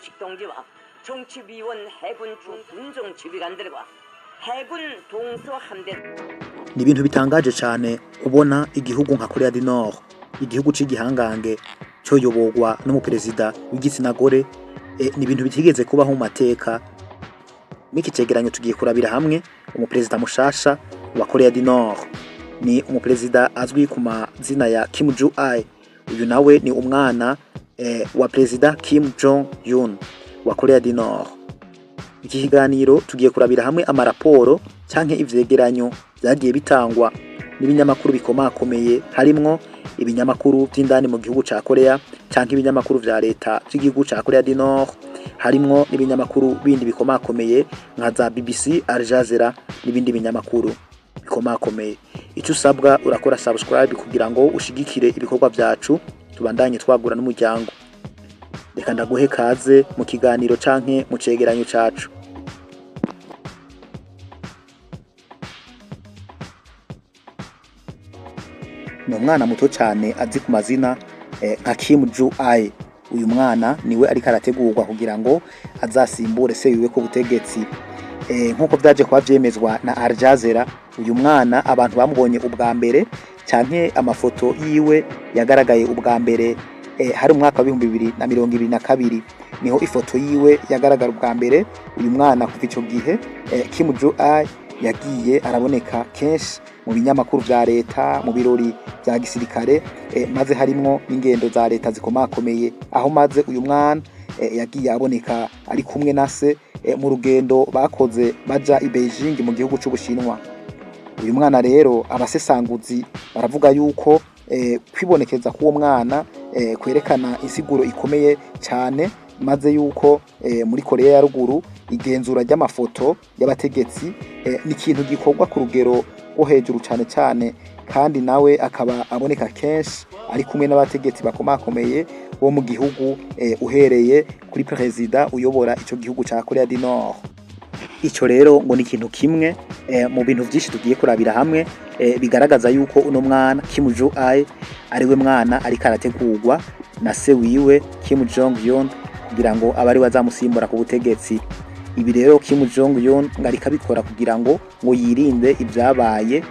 조식 동지와 정치위원 해군 주군종 지휘관들과 해군 동서 함대. ni ibintu bitangaje cyane kubona igihugu nka Korea du Nord, igihugu c'igihangange coyoborwa n'umuperezida w'igitsina gore. Ni ibintu bitigeze kubaho mu mateka. Miki cegeranyo tugiye kurabira hamwe umuperezida mushasha wa Korea du Nord. Ni umuperezida azwi ku mazina ya Kim Jong Un. Uyu nawe ni umwana wa perezida Kim Jong Un wa Korea du Nord. Iki kiganiro tugiye kurabira hamwe amaraporo canke ivyegeranyo byagiye bitangwa n'ibinyamakuru bikomakomeye, harimwo ibinyamakuru by'indani mu gihugu ca Korea canke ibinyamakuru vya leta cy'igihugu ca Korea du Nord, harimwo n'ibinyamakuru bindi bikomakomeye nka za BBC, Al Jazeera n'ibindi binyamakuru bikomakomeye. Icyo usabwa urakora subscribe kugira ngo ushigikire ibikorwa byacu tubandanye twagura n'umuryango. Reka ndaguhe kaze mu kiganiro canke mu cegeranyo cacu. Ni umwana muto cyane azi ku mazina nka Kim Jong Un. Uyu mwana niwe ariko arategurwa kugira ngo azasimbure se wiwe ku butegetsi. Nkuko byaje kuba byemezwa na Al Jazeera, uyu mwana abantu bamubonye ubwa mbere canke amafoto yiwe yagaragaye ubwa mbere hari umwaka wa 2022 niho ifoto yiwe yagaragara ubwa mbere. Uyu mwana kuva ico gihe Kim Jong Un yagiye araboneka kenshi mu binyamakuru vya leta, mu birori vya gisirikare, maze harimwo n'ingendo za leta zikomakomeye, aho maze uyu mwana yagiye aboneka ari kumwe na se mu rugendo bakoze baja i Beijing mu gihugu c'Ubushinwa. Uyu mwana rero abasesanguzi baravuga yuko kwibonekeza k'uwo mwana kwerekana insiguro ikomeye cyane, maze yuko muri Korea ya ruguru igenzura ry'amafoto y'abategetsi ni ikintu gikorwa ku rugero rwo hejuru cyane cyane, kandi nawe akaba aboneka kenshi ari kumwe n'abategetsi bakomakomeye bo mu gihugu, uhereye kuri perezida uyobora ico gihugu ca Korea du Nord. Ico rero ngo ni ikintu kimwe mu bintu byinshi tugiye kurabira hamwe bigaragaza yuko uno mwana Kim Jong Un ari we mwana ariko arategurwa na se wiwe Kim Jong Un kugira ngo abari bazamusimbura ku butegetsi. Ibi rero Kim Jong Un ngari kabikora kugira ngo yirinde ibyabaye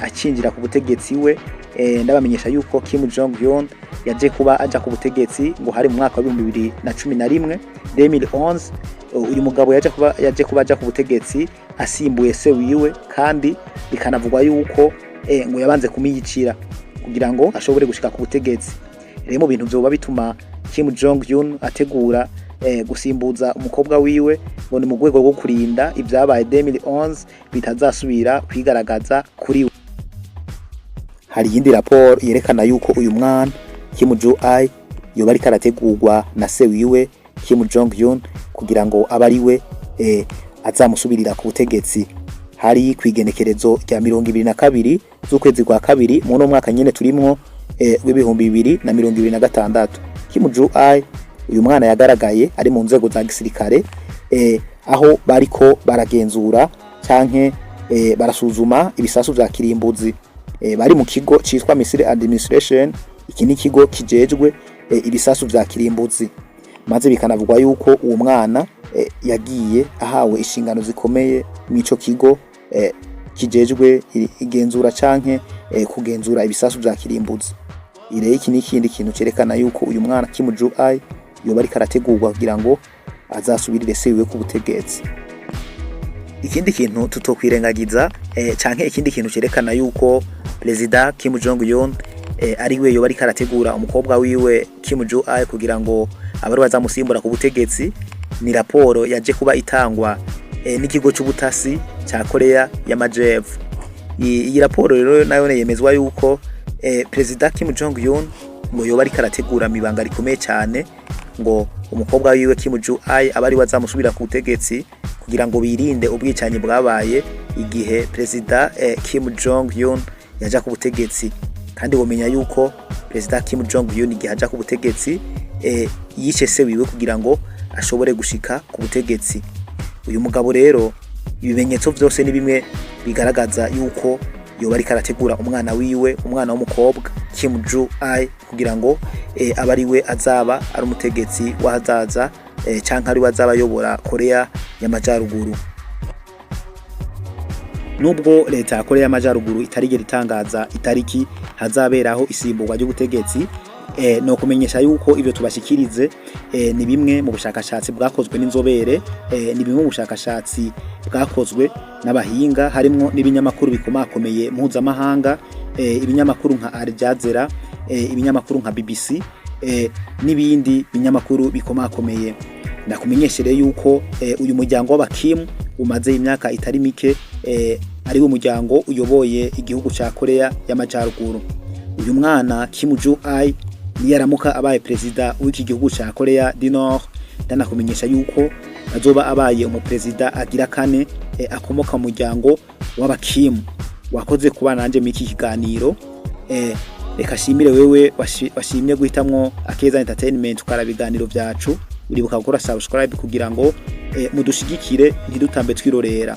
acinjira ku butegetsi we. Ndabamenyesha yuko Kim Jong Un yaje kuba aja ku butegetsi ngo hari mu mwaka wa 2011 2011. Uyu mugabo yaje kuba aja ku butegetsi asimbuye se wiwe, kandi bikanavugwa yuko ngo yabanze kumiyicira kugira ngo ashobore gushika ku butegetsi. Rero mu bintu byoba bituma Kim Jong Un ategura gusimbuza umukobwa wiwe ngo ni mu rwego rwo kurinda ibyabaye 2011 bitazasubira kwigaragaza kuri we. Hari yindi raporo yerekana yuko uyu mwana Kim Jong Un yoba ariko arategurwa na se wiwe Kim Jong Un kugira ngo abari we azamusubirira ku butegetsi. Hari kwigenekerezo rya 2022 z'ukwezi kwa kabiri mu no mwaka nyene turimwo w'2026. Kim Jong Un uyu mwana yagaragaye ari mu nzego za gisirikare, aho bariko baragenzura canke barasuzuma ibisasu vya kirimbuzi. Bari mu kigo citwa Missile Administration. Iki ni kigo kijejwe ibisasu vya kirimbuzi, maze bikanavugwa yuko uwo mwana yagiye ahawe inshingano zikomeye m'ico kigo kijejwe igenzura canke kugenzura ibisasu vya kirimbuzi. Ire iki ni ikindi kintu cerekana yuko uyu mwana Kim Jong Un yoba ariko arategurwa kugira ngo azasubirire se wiwe ku butegetsi. Ikindi kintu tutokwirengagiza canke ikindi kintu cerekana yuko perezida Kim Jong Un ari we yoba ariko arategura umukobwa wiwe Kim Jong Un kugira ngo abari bazamusimbura ku butegetsi, ni raporo yaje kuba itangwa n'ikigo c'ubutasi ca Korea y'Amajepfo. Iyi raporo rero nayo yemezwa yuko perezida Kim Jong Un ngo yoba ariko arategura mibanga rikomeye cyane ngo umukobwa wiwe Kim Jong Un abari bazamusubira ku butegetsi kugira ngo birinde ubwicanyi bwabaye igihe perezida Kim Jong Un yaja ku butegetsi. Kandi bomenya yuko perezida Kim Jong Un igihe aja ku butegetsi yishe se wiwe kugira ngo ashobore gushika ku butegetsi. Uyu mugabo rero ibimenyetso byose ni bimwe bigaragaza yuko yoba ariko arategura umwana wiwe, umwana w'umukobwa Kim Jong Un kugira ngo abari we azaba ari umutegetsi wahazaza canke ari wazabayobora Korea y'Amajyaruguru. Nubwo leta ya Korea y'Amajyaruguru itarigera itangaza itariki hazaberaho isimburwa ry'ubutegetsi, no kumenyesha yuko ivyo tubashikirize ni bimwe mu bushakashatsi bwakozwe n'inzobere, ni bimwe mu bushakashatsi bwakozwe n'abahinga, harimo n'ibinyamakuru bikomakomeye mpuzamahanga, ibinyamakuru nka Al Jazeera, ibinyamakuru nka BBC, n'ibindi binyamakuru bikomakomeye. Ndakumenyeshere yuko uyu muryango w'abakim umaze imyaka itari mike, ari wo muryango uyoboye igihugu ca Korea y'Amajyaruguru. Uyu mwana Kim Jong Un niyaramuka abaye perezida w'iki gihugu ca Korea du Nord, ndanakumenyesha yuko azoba abaye umuperezida agira kane akomoka mu muryango w'abakim. Wakoze kuba nanje miki kiganiro, reka shimire wewe washimye guhitamwo Akeza Entertainment ukara biganiro byacu. Uribuka gukora subscribe kugira ngo mudushigikire ntidutambe twirorera.